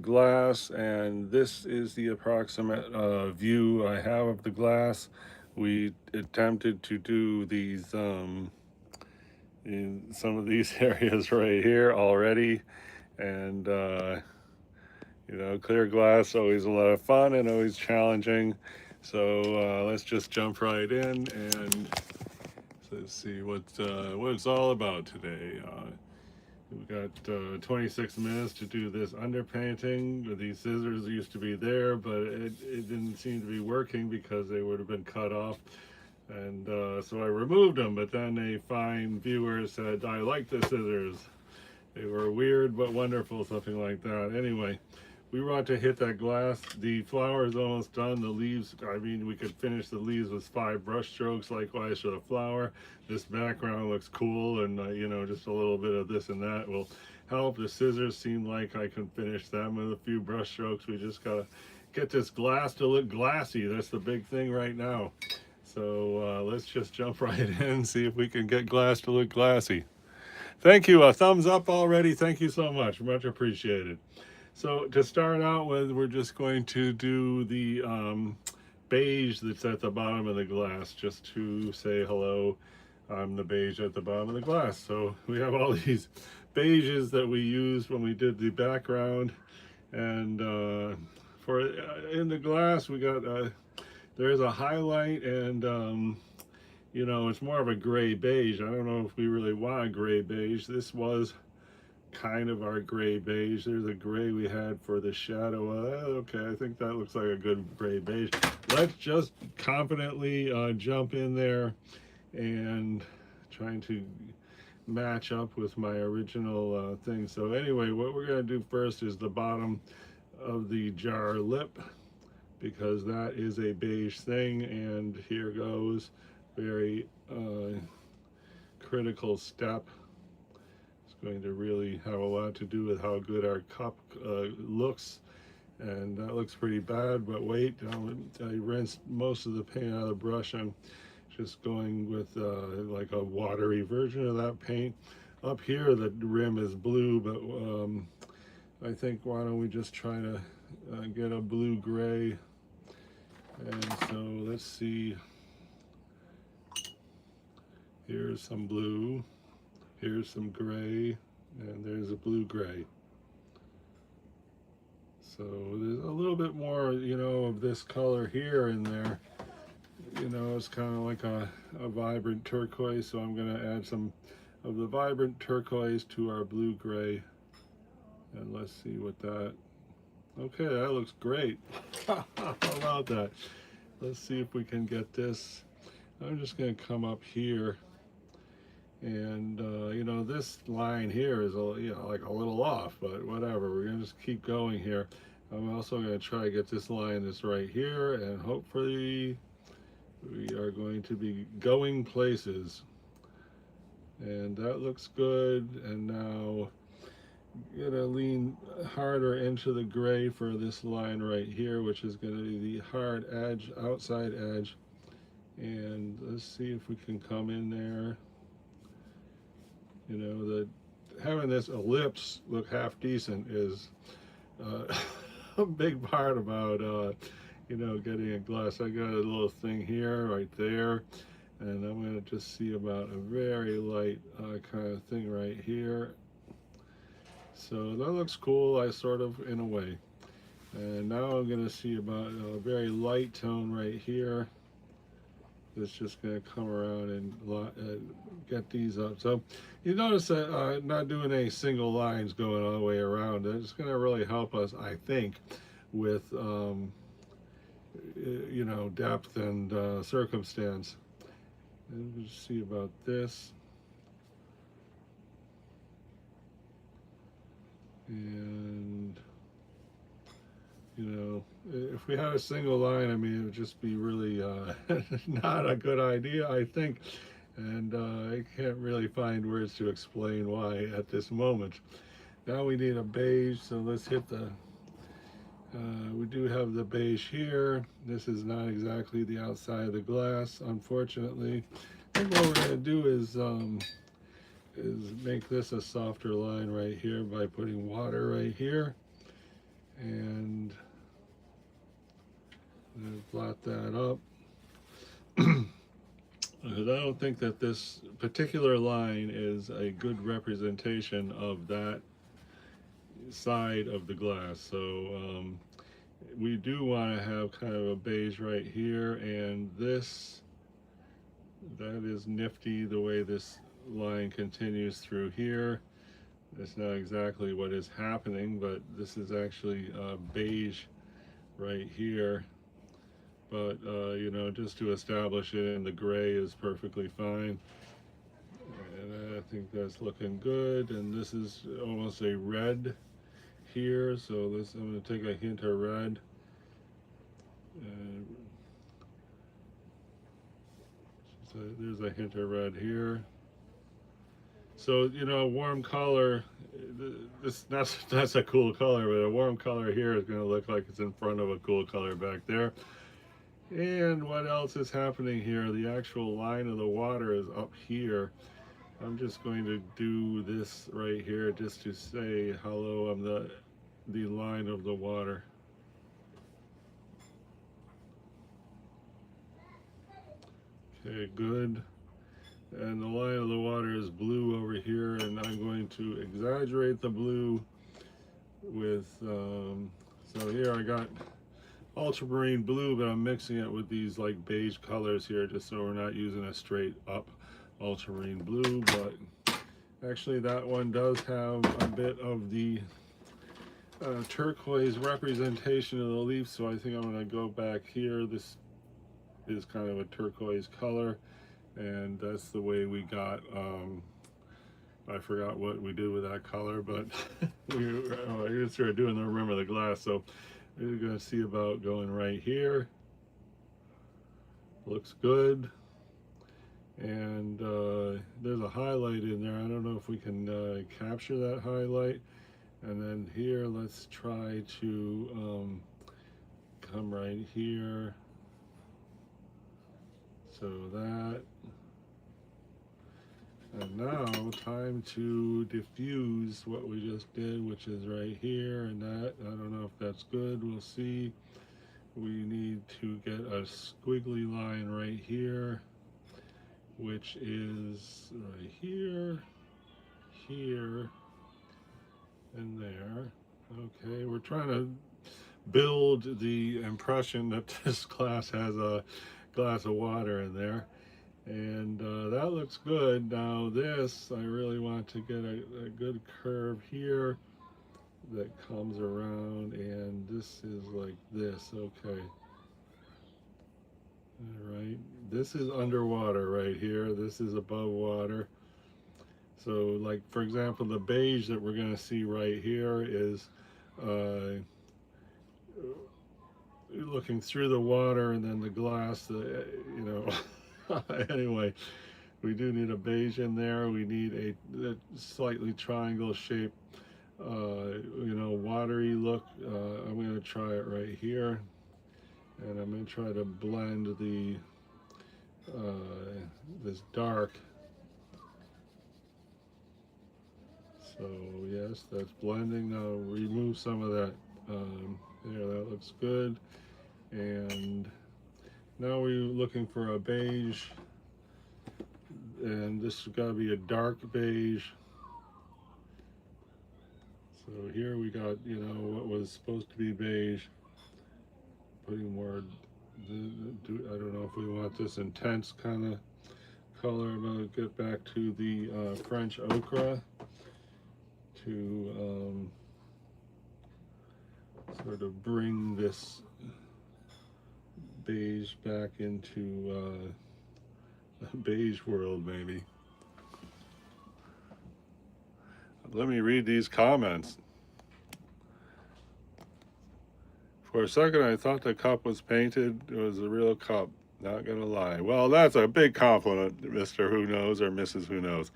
glass, and this is the approximate view I have of the glass. We attempted to do these in some of these areas right here already, and clear glass always a lot of fun and always challenging. So let's just jump right in and let's see what it's all about today. We've got 26 minutes to do this underpainting. These scissors used to be there, but it didn't seem to be working because they would have been cut off. And so I removed them, but then a fine viewer said, I like the scissors. They were weird but wonderful, something like that. Anyway, we want to hit that glass. The flower is almost done. The leaves, I mean, we could finish the leaves with 5 brush strokes, likewise for the flower. This background looks cool, and just a little bit of this and that will help. The scissors seem like I can finish them with a few brush strokes. We just gotta get this glass to look glassy. That's the big thing right now. So let's just jump right in and see if we can get glass to look glassy. Thank you. A thumbs up already. Thank you so much. Much appreciated. So to start out with, we're just going to do the beige that's at the bottom of the glass, just to say hello. I'm the beige at the bottom of the glass. So we have all these beiges that we used when we did the background, and for in the glass we got there's a highlight, and it's more of a gray beige. I don't know if we really want a gray beige. This was kind of our gray beige. There's a gray we had for the shadow. Okay, I think that looks like a good gray beige. Let's just confidently jump in there and trying to match up with my original thing. So anyway, what we're going to do first is the bottom of the jar lip, because that is a beige thing, and here goes. Very critical step. It's going to really have a lot to do with how good our cup looks, and that looks pretty bad. But wait, I rinsed most of the paint out of the brush. I'm just going with like a watery version of that paint. Up here the rim is blue, but I think, why don't we just try to get a blue gray. And so let's see. Here's some blue, here's some gray, and there's a blue gray. So there's a little bit more, of this color here in there. It's kind of like a vibrant turquoise, so I'm going to add some of the vibrant turquoise to our blue gray. And let's see what that, okay, that looks great. How about that? Let's see if we can get this. I'm just going to come up here. And this line here is like a little off, but whatever. We're gonna just keep going here. I'm also gonna try to get this line that's right here, and hopefully we are going to be going places. And that looks good. And now I'm gonna lean harder into the gray for this line right here, which is gonna be the hard edge, outside edge. And let's see if we can come in there. Having this ellipse look half decent is a big part about getting a glass. I got a little thing here, right there, and I'm going to just see about a very light kind of thing right here. So that looks cool, in a way. And now I'm going to see about a very light tone right here. It's just going to come around and get these up. So you notice that I'm not doing any single lines going all the way around. It's going to really help us, I think, with depth and circumstance. And we'll see about this. And if we had a single line, I mean, it would just be really not a good idea, I think. And I can't really find words to explain why at this moment. Now we need a beige, so let's hit the, we do have the beige here. This is not exactly the outside of the glass, unfortunately. I think what we're going to do is is make this a softer line right here by putting water right here, and blot that up. Because I don't think that this particular line is a good representation of that side of the glass. So we do want to have kind of a beige right here, and this, that is nifty the way this line continues through here. That's not exactly what is happening, but this is actually beige right here. But you know, just to establish it, and the gray is perfectly fine. And I think that's looking good. And this is almost a red here, so this, I'm going to take a hint of red. Uh, so there's a hint of red here. So you know, a warm color. This that's a cool color, but a warm color here is going to look like it's in front of a cool color back there. And what else is happening here? The actual line of the water is up here. I'm just going to do this right here just to say hello. I'm the line of the water. Okay, good. And the line of the water is blue over here, and I'm going to exaggerate the blue with, so here I got ultramarine blue, but I'm mixing it with these like beige colors here, just so we're not using a straight up ultramarine blue. But actually that one does have a bit of the turquoise representation of the leaf, so I think I'm going to go back here. This is kind of a turquoise color, and that's the way we got, I forgot what we did with that color, but I just started doing the Remember the Glass, so we're going to see about going right here. Looks good. And there's a highlight in there. I don't know if we can capture that highlight. And then here, let's try to come right here. So that. And now, time to diffuse what we just did, which is right here and that. I don't know if that's good. We'll see. We need to get a squiggly line right here, which is right here, here, and there. Okay, we're trying to build the impression that this glass has a glass of water in there. And that looks good. Now this, I really want to get a good curve here that comes around, and this is like this. Okay. All right. This is underwater right here. This is above water. So like, for example, the beige that we're going to see right here is looking through the water, and then the glass, you know. Anyway, we do need a beige in there. We need a slightly triangle shape, you know, watery look. I'm going to try it right here, and I'm going to try to blend the this dark. So yes, that's blending. Now remove some of that. There, that looks good. And now we're looking for a beige, and this has got to be a dark beige. So here we got, you know, what was supposed to be beige, putting more, I don't know if we want this intense kind of color. I'm going to get back to the French ochre to sort of bring this beige back into a beige world, maybe. Let me read these comments. For a second, I thought the cup was painted. It was a real cup, not gonna lie. Well, that's a big compliment, Mr. Who Knows or Mrs. Who Knows.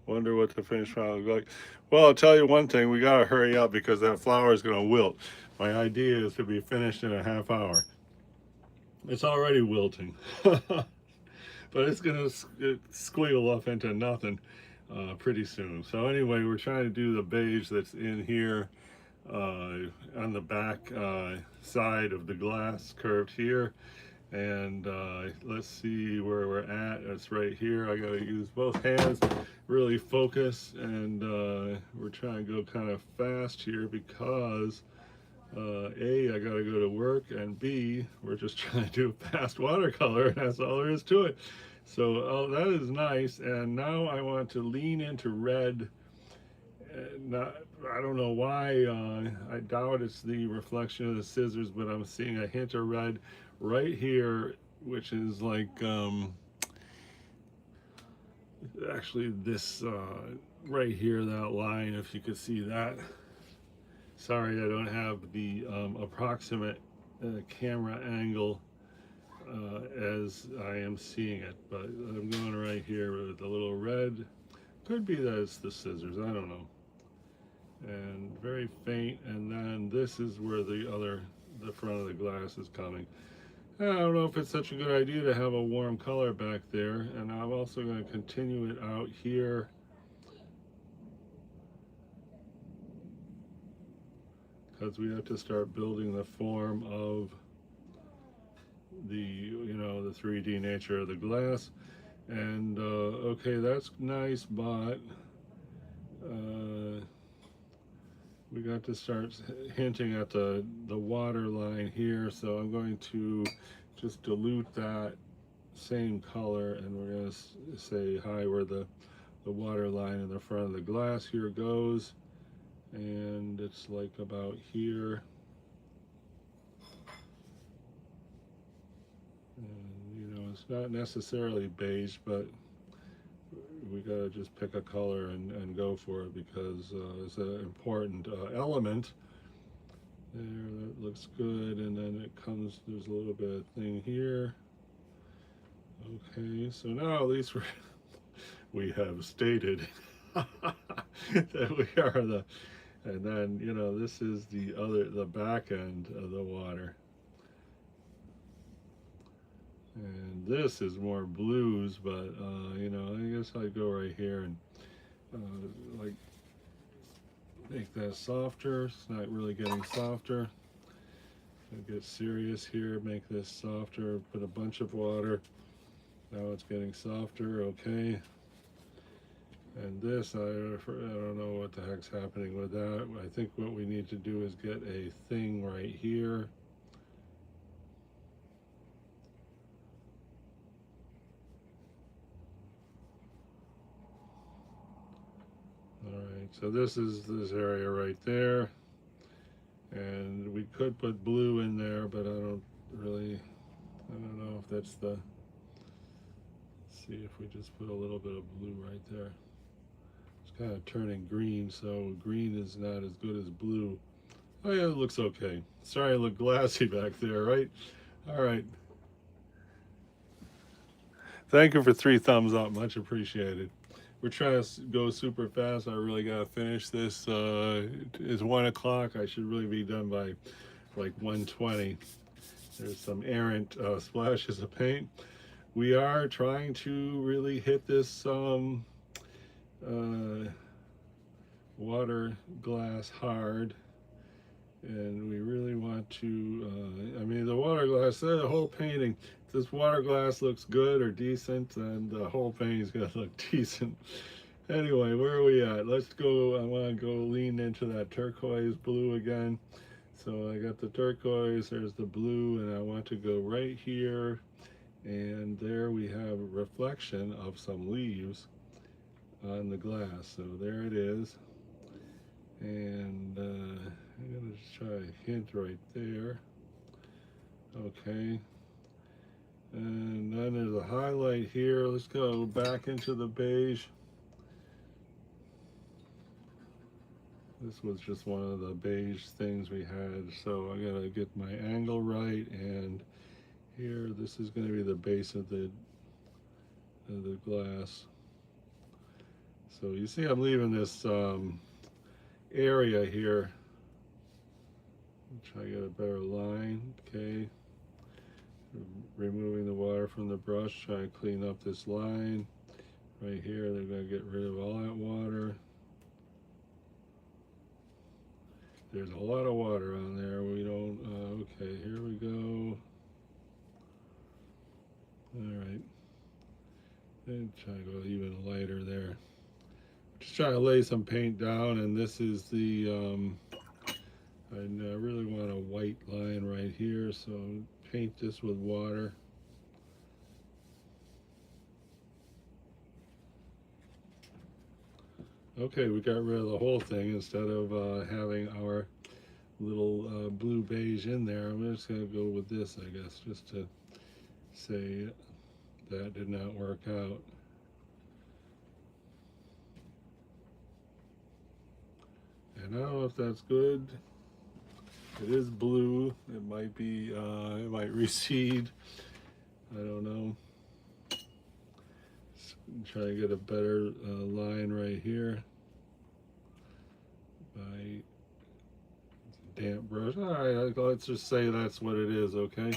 Wonder what the finished product looks like. Well, I'll tell you one thing, we gotta hurry up because that flower is gonna wilt. My idea is to be finished in a half hour. It's already wilting, but it's gonna squeal off into nothing. pretty soon. So anyway, we're trying to do the beige that's in here on the back side of the glass curved here. And let's see where we're at. It's right here. I gotta use both hands, really focus, and we're trying to go kind of fast here because A, I gotta go to work, and B, we're just trying to do fast watercolor, and that's all there is to it. So that is nice, and now I want to lean into red. Not, I don't know why, I doubt it's the reflection of the scissors, but I'm seeing a hint of red right here, which is like, actually this, right here, that line, if you could see that. Sorry, I don't have the approximate camera angle as I am seeing it, but I'm going right here with a little red. Could be that it's the scissors, I don't know. And very faint, and then this is where the front of the glass is coming. I don't know if it's such a good idea to have a warm color back there, and I'm also going to continue it out here. Because we have to start building the form of the, the 3D nature of the glass. And okay, that's nice, but we got to start hinting at the water line here, so I'm going to just dilute that same color, and we're going to say hi where the water line in the front of the glass here goes, and it's like about here. And it's not necessarily beige, but we gotta just pick a color and go for it because it's an important element. There, that looks good, and then it comes, there's a little bit of thing here. Okay, so now at least we have stated that we are and then, this is the back end of the water. And this is more blues, but I guess I'd go right here and like make that softer. It's not really getting softer. I'll get serious here, make this softer, put a bunch of water. Now it's getting softer, okay. And this, I don't know what the heck's happening with that. I think what we need to do is get a thing right here. Alright, so this is this area right there. And we could put blue in there, but I don't know if that's the, let's see if we just put a little bit of blue right there. It's kind of turning green, so green is not as good as blue. Oh yeah, it looks okay. Sorry I look glassy back there, right? Alright. Thank you for 3 thumbs up, much appreciated. We're trying to go super fast. I really gotta finish this. It's 1 o'clock. I should really be done by like 1:20. There's some errant splashes of paint. We are trying to really hit this water glass hard, and we really want to, I mean, the water glass, the whole painting, if this water glass looks good or decent, then the whole painting is going to look decent. Anyway, where are we at? Let's go. I want to go lean into that turquoise blue again. So I got the turquoise, there's the blue, and I want to go right here, and there we have a reflection of some leaves on the glass. So there it is. And I'm going to try a hint right there. Okay. And then there's a highlight here. Let's go back into the beige. This was just one of the beige things we had. So I got to get my angle right. And here, this is going to be the base of the glass. So you see I'm leaving this area here. Try to get a better line, okay. Removing the water from the brush, try to clean up this line. Right here, they're going to get rid of all that water. There's a lot of water on there. We don't, okay, here we go. All right. And try to go even lighter there. Just trying to lay some paint down, and this is the, I really want a white line right here, so paint this with water. Okay, we got rid of the whole thing instead of having our little blue beige in there. I'm just going to go with this, I guess, just to say that did not work out. And I don't know if that's good. It is blue. It might be, it might recede. I don't know. Try to get a better line right here by damp brush. All right, let's just say that's what it is, okay?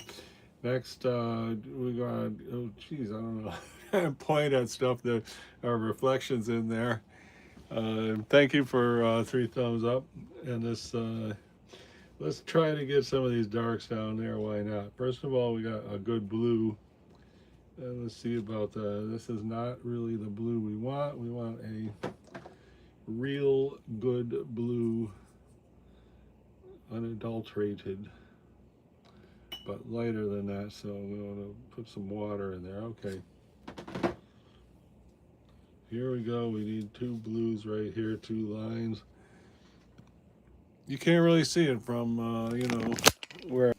Next, we got, oh geez, I don't know. Point at stuff that are reflections in there. Thank you for 3 thumbs up. And this, let's try to get some of these darks down there. Why not? First of all, we got a good blue. And let's see about that. This is not really the blue we want. We want a real good blue, unadulterated, but lighter than that. So we want to put some water in there. Okay. Here we go. We need 2 blues right here, 2 lines. You can't really see it from, you know, where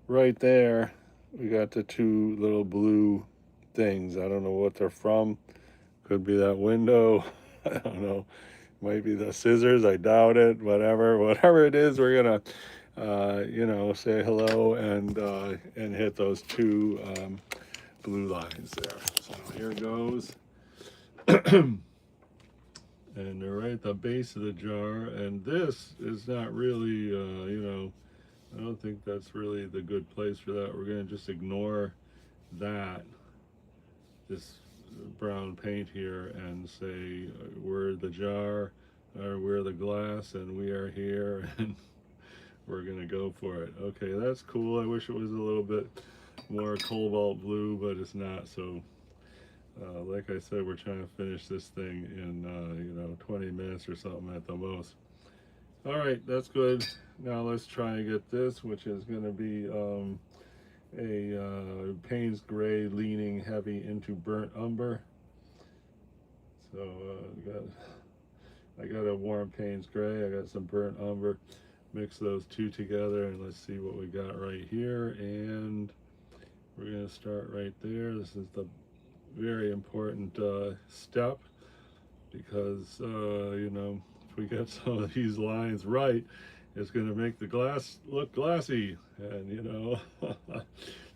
right there we got the 2 little blue things. I don't know what they're from. Could be that window. I don't know. Might be the scissors. I doubt it. Whatever it is, we're gonna, you know, say hello and hit those 2 blue lines there. So here goes. And they're right at the base of the jar. And this is not really, you know, I don't think that's really the good place for that. We're gonna just ignore that, this brown paint here, and say we're the jar, or we're the glass, and we are here, and we're gonna go for it. Okay, that's cool. I wish it was a little bit more cobalt blue, but it's not. So like I said, we're trying to finish this thing in you know, 20 minutes or something at the most. All right, that's good. Now let's try and get this, which is going to be a Payne's Gray leaning heavy into burnt umber. So I got a warm Payne's Gray. I got some burnt umber. Mix those 2 together, and let's see what we got right here. And we're going to start right there. This is the very important step, because you know, if we get some of these lines right, it's going to make the glass look glassy. And you know,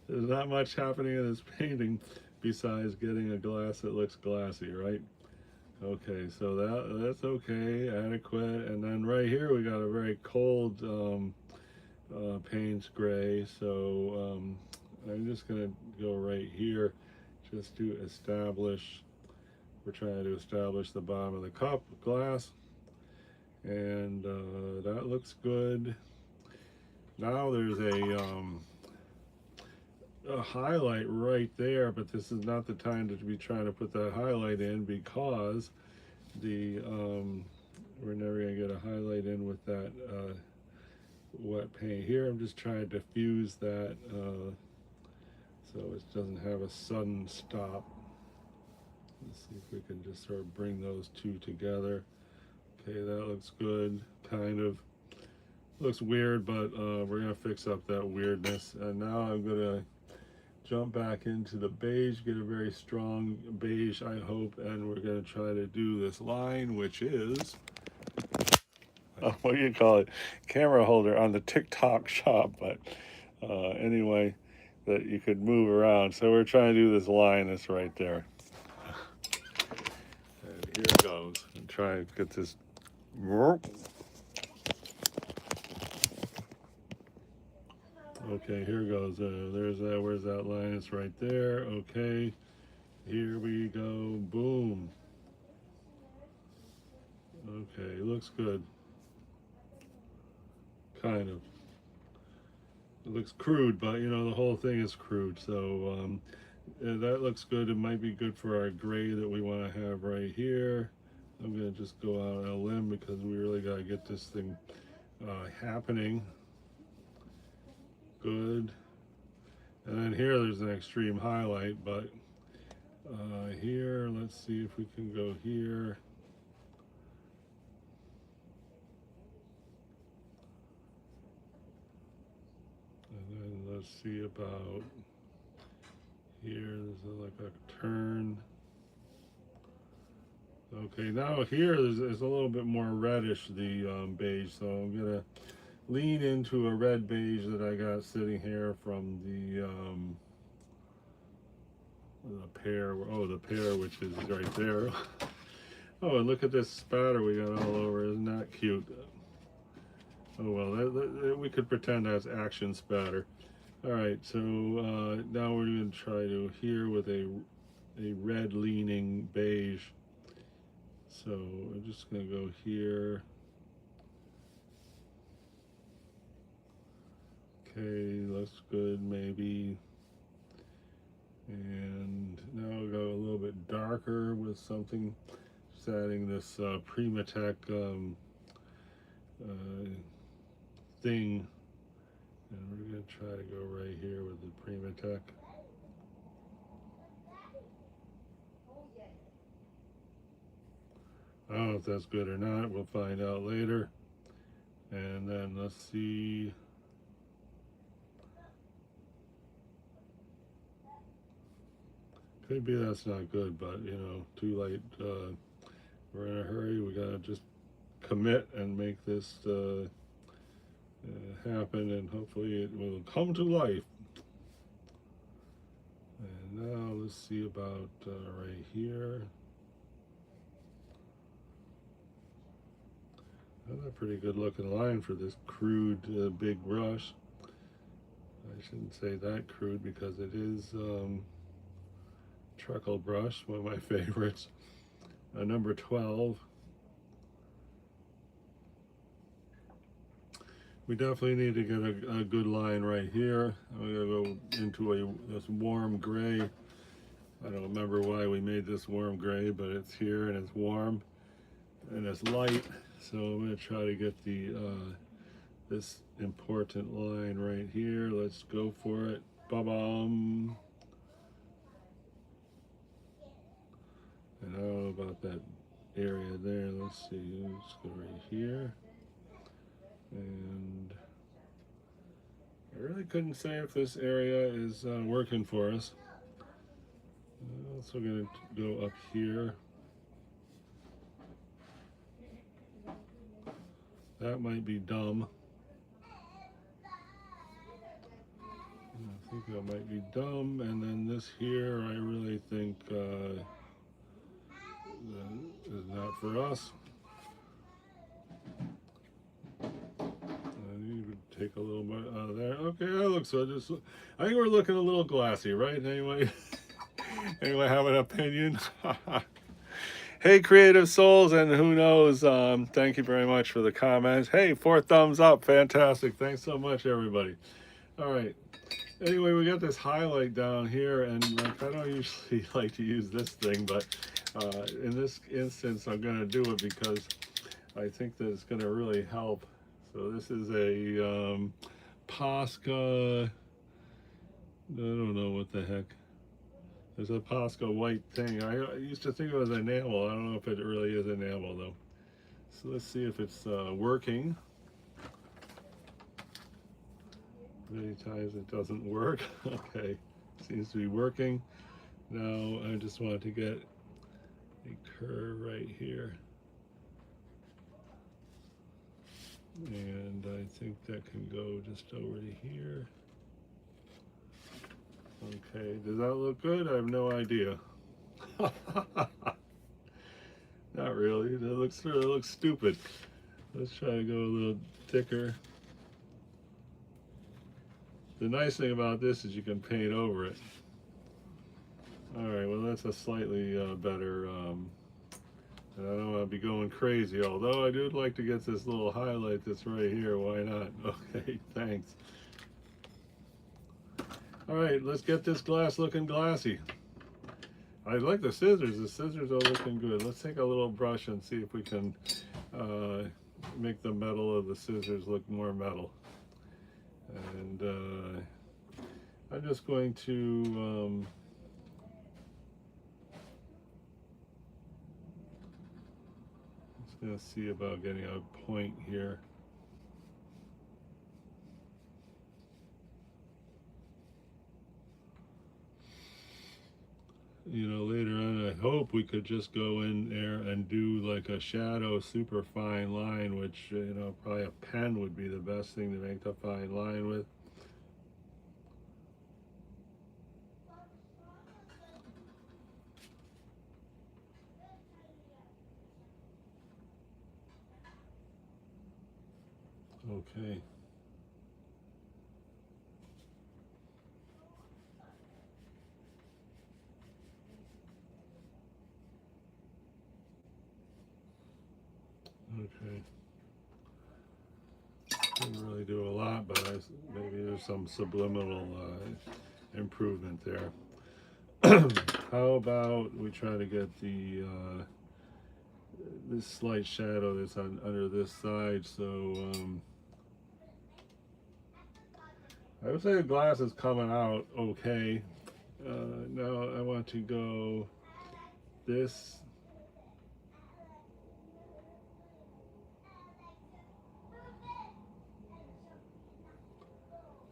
there's not much happening in this painting besides getting a glass that looks glassy, right? Okay, so that's okay, adequate. And then right here we got a very cold Payne's Gray, so I'm just going to go right here just to establish, we're trying to establish the bottom of the cup glass, and that looks good. Now there's a highlight right there, but this is not the time to be trying to put that highlight in, because the we're never going to get a highlight in with that wet paint. Here I'm just trying to diffuse that so it doesn't have a sudden stop. Let's see if we can just sort of bring those 2 together. Okay, that looks good. Kind of looks weird, but we're gonna fix up that weirdness. And now I'm gonna jump back into the beige, get a very strong beige, I hope, and we're gonna try to do this line, which is, what do you call it, camera holder on the TikTok shop, but anyway, that you could move around. So we're trying to do this line that's right there. And here it goes. And try and get this. Okay, here goes. There's that. Where's that line? It's right there. Okay. Here we go. Boom. Okay, looks good. Kind of. It looks crude, but you know, the whole thing is crude. So that looks good. It might be good for our gray that we want to have right here. I'm going to just go out on a limb because we really got to get this thing happening. Good. And then here there's an extreme highlight, but here, let's see if we can go here. And then let's see about here. There's like a turn. Okay, now here there's a little bit more reddish, the beige, so I'm gonna lean into a red beige that I got sitting here from the pear. Oh, the pear, which is right there. Oh, and look at this spatter we got all over. Isn't that cute? Oh well, we could pretend that's action spatter. All right, so now we're going to try to here with a red leaning beige. So I'm just going to go here. Okay, looks good maybe. And now we'll go a little bit darker with something. Just adding this Primatech thing. And we're going to try to go right here with the Primatech. I don't know if that's good or not. We'll find out later. And then let's see. Could be that's not good, but you know, too late. We're in a hurry. We gotta just commit and make this happen, and hopefully it will come to life. And now let's see about right here. That's a pretty good looking line for this crude big brush. I shouldn't say that crude because it is treacle brush, one of my favorites. Number 12. We definitely need to get a good line right here. I'm gonna go into this warm gray. I don't remember why we made this warm gray, but it's here and it's warm and it's light. So I'm gonna try to get the this important line right here. Let's go for it. Ba-bum. And I don't know about that area there. Let's see. Let's go right here. And I really couldn't say if this area is working for us. I'm also going to go up here. That might be dumb. I think that might be dumb. And then this here, I really think is not for us. I need to take a little bit out of there. Okay, that looks good. I think we're looking a little glassy, right? Anyway, anyone have an opinion? Hey, creative souls, and who knows? Thank you very much for the comments. Hey, 4 thumbs up, fantastic. Thanks so much, everybody. All right. Anyway, we got this highlight down here, and like I don't usually like to use this thing, but in this instance, I'm going to do it because I think that it's going to really help. So this is a Posca. I don't know what the heck. There's a Posca white thing. I used to think it was enamel. I don't know if it really is enamel though. So let's see if it's working. Many times it doesn't work. Okay, seems to be working. Now I just want to get a curve right here. And I think that can go just over to here. Okay, does that look good? I have no idea. Not really. That looks stupid. Let's try to go a little thicker. The nice thing about this is you can paint over it. All right, well, that's a slightly better. And I don't want to be going crazy, although I do like to get this little highlight that's right here. Why not? Okay, thanks. All right, let's get this glass looking glassy. I like the scissors. The scissors are looking good. Let's take a little brush and see if we can uh, make the metal of the scissors look more metal. And I'm just going to gonna see about getting a point here. You know, later on, I hope we could just go in there and do like a shadow super fine line, which, you know, probably a pen would be the best thing to make the fine line with. Okay. Okay. Didn't really do a lot, but maybe there's some subliminal improvement there. How about we try to get the this slight shadow that's on under this side? So I would say the glass is coming out okay. Now I want to go this,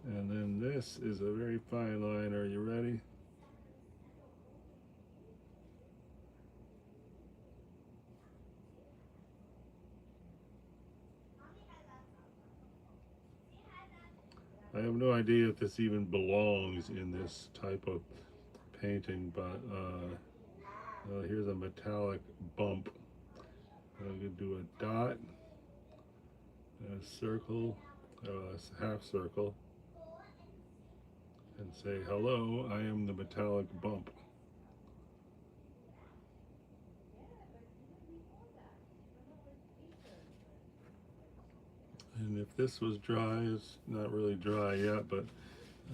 and then this is a very fine line. Are you ready? I have no idea if this even belongs in this type of painting, but here's a metallic bump. I'm going to do a dot, a circle, a half circle, and say, hello, I am the metallic bump. And if this was dry, it's not really dry yet, but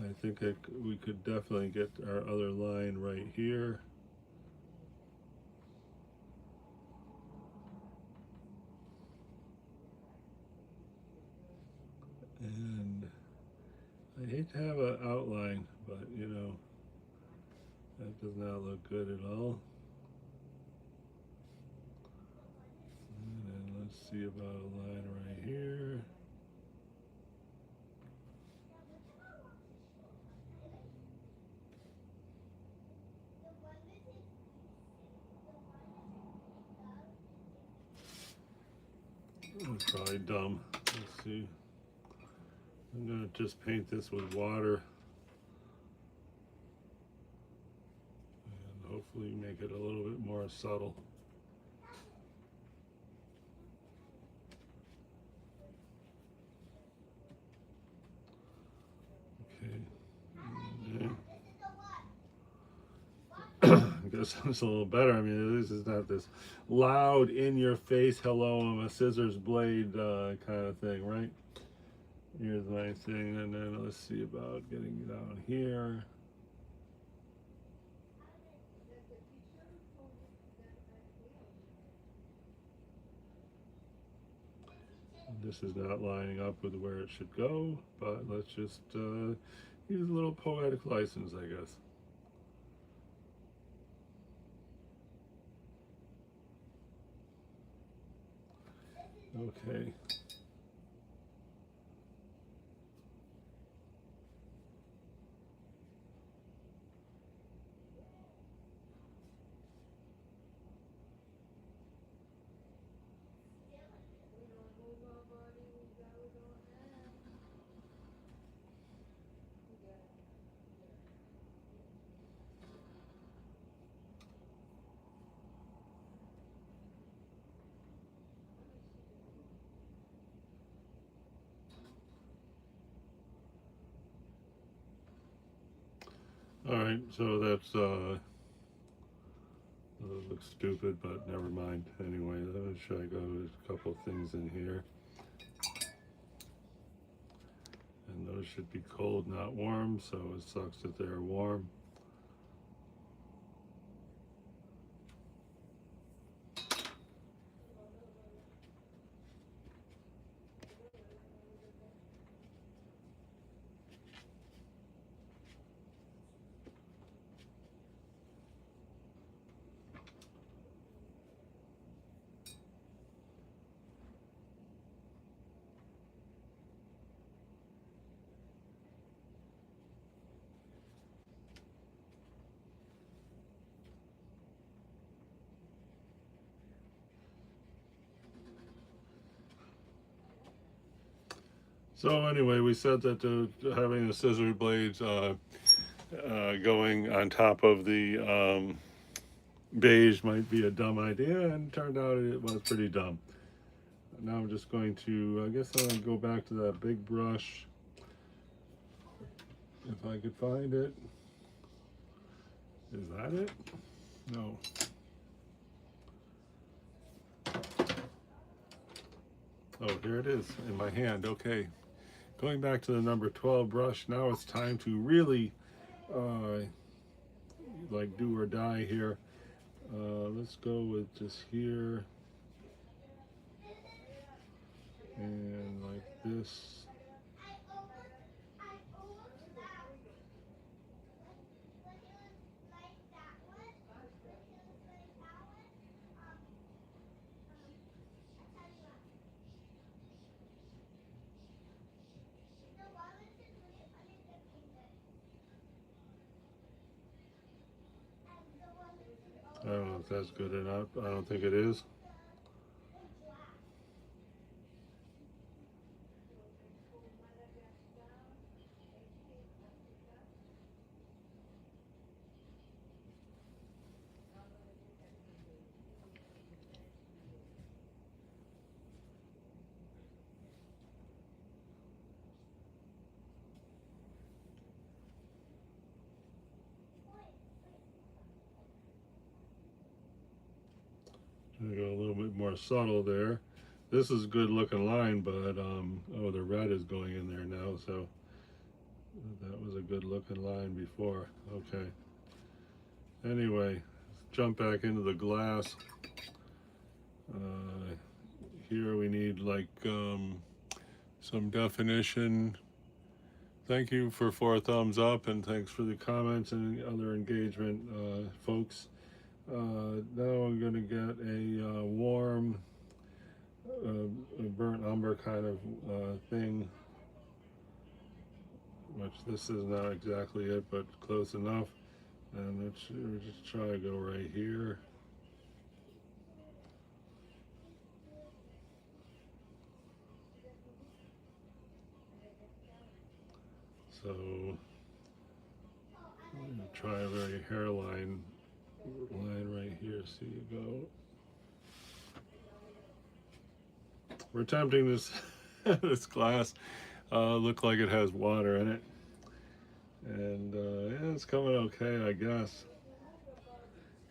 I think we could definitely get our other line right here. And I hate to have an outline, but you know, that does not look good at all. And let's see about a line right here. That's probably dumb. Let's see. I'm gonna just paint this with water and hopefully make it a little bit more subtle. Okay. I guess it's a little better. I mean, this is not this loud, in-your-face, hello, I'm a scissors blade kind of thing, right? Here's my thing, and then let's see about getting down here. This is not lining up with where it should go, but let's just use a little poetic license, I guess. Okay. All right, so that's looks stupid, but never mind. Anyway, let me try to go with a couple things in here. And those should be cold, not warm, so it sucks that they're warm. So anyway, we said that having the scissor blades going on top of the beige might be a dumb idea, and it turned out it was pretty dumb. Now I'm just going to, I guess I'm going to go back to that big brush, if I could find it. Is that it? No. Oh, here it is in my hand. Okay. Going back to the number 12 brush, now it's time to really like do or die here. Let's go with just here and like this. I don't know if that's good or not. I don't think it is. I'm gonna go a little bit more subtle there. This is a good looking line, but oh, the red is going in there now, so that was a good looking line before. Okay. Anyway, let's jump back into the glass. Here we need like some definition. Thank you for 4 thumbs up, and thanks for the comments and other engagement, folks. Now I'm going to get a warm, a burnt umber kind of thing, which this is not exactly it, but close enough. And we'll just try to go right here. So I'm going to try a very hairline line right here. See you go. We're attempting this this glass. Look like it has water in it, and yeah, it's coming okay, I guess.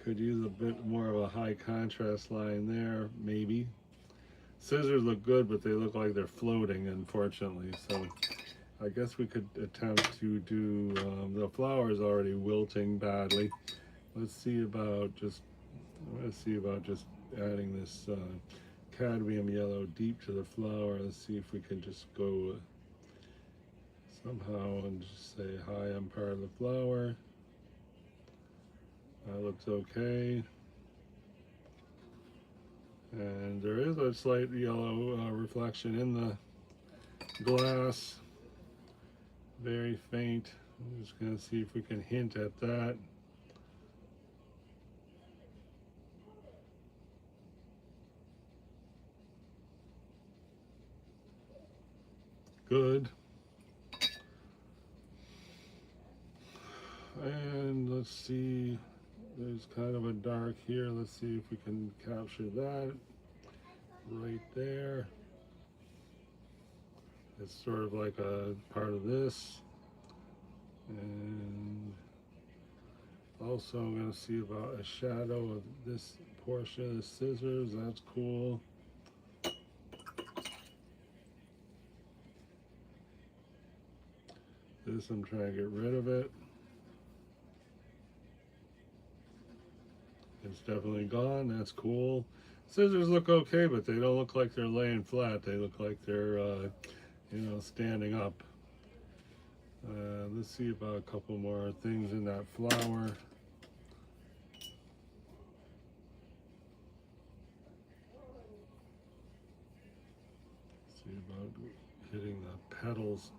Could use a bit more of a high contrast line there, maybe. Scissors look good, but they look like they're floating, unfortunately. So I guess we could attempt to do, the flower is already wilting badly. Let's see about just, I'm going to see about just adding this cadmium yellow deep to the flower. Let's see if we can just go somehow and just say, hi, I'm part of the flower. That looks okay. And there is a slight yellow reflection in the glass. Very faint. I'm just going to see if we can hint at that. Good. And let's see, there's kind of a dark here. Let's see if we can capture that right there. It's sort of like a part of this. And Also, I'm going to see about a shadow of this portion of the scissors. That's cool. This, I'm trying to get rid of it. It's definitely gone. That's cool. Scissors look okay, but they don't look like they're laying flat. They look like they're, standing up. Let's see about a couple more things in that flower. See about hitting the petals.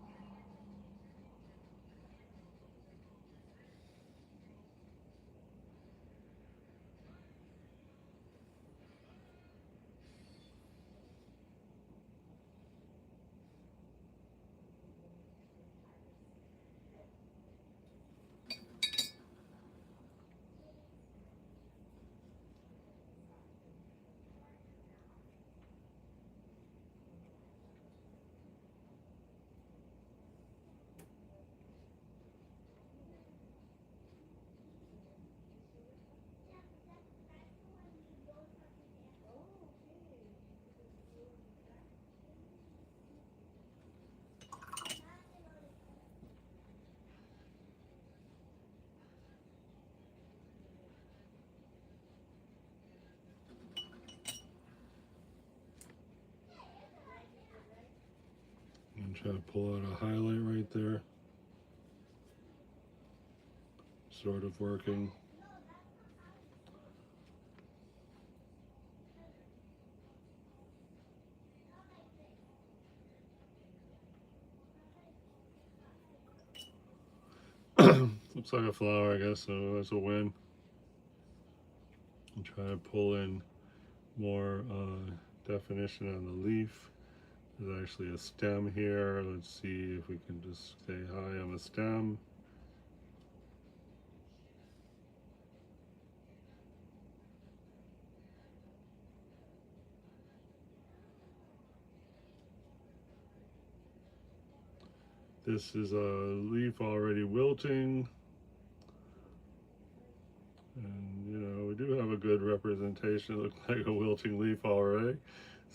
I'm trying to pull out a highlight right there. Sort of working. Looks like a flower, I guess, so that's a win. I'm trying to pull in more definition on the leaf. There's actually a stem here. Let's see if we can just stay high on the stem. This is a leaf already wilting. And we do have a good representation. It looks like a wilting leaf already.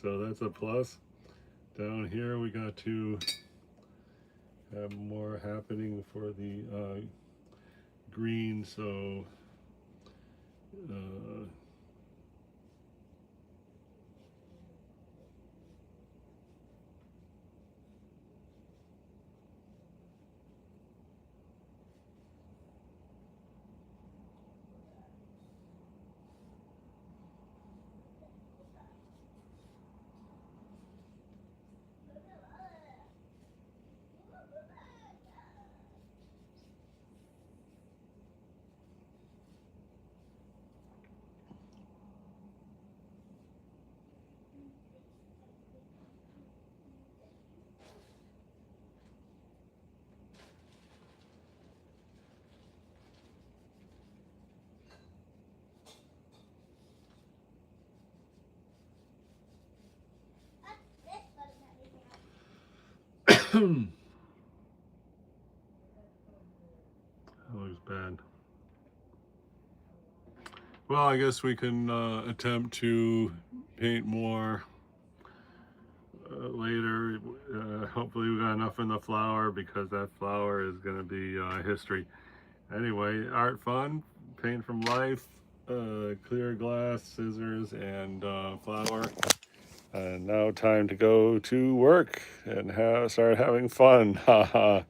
So that's a plus. Down here we got to have more happening for the green. So uh, that looks bad. Well, I guess we can attempt to paint more later. Hopefully we got enough in the flower, because that flower is going to be history. Anyway, art fun, paint from life, clear glass, scissors, and flower. And now time to go to work and start having fun. Haha.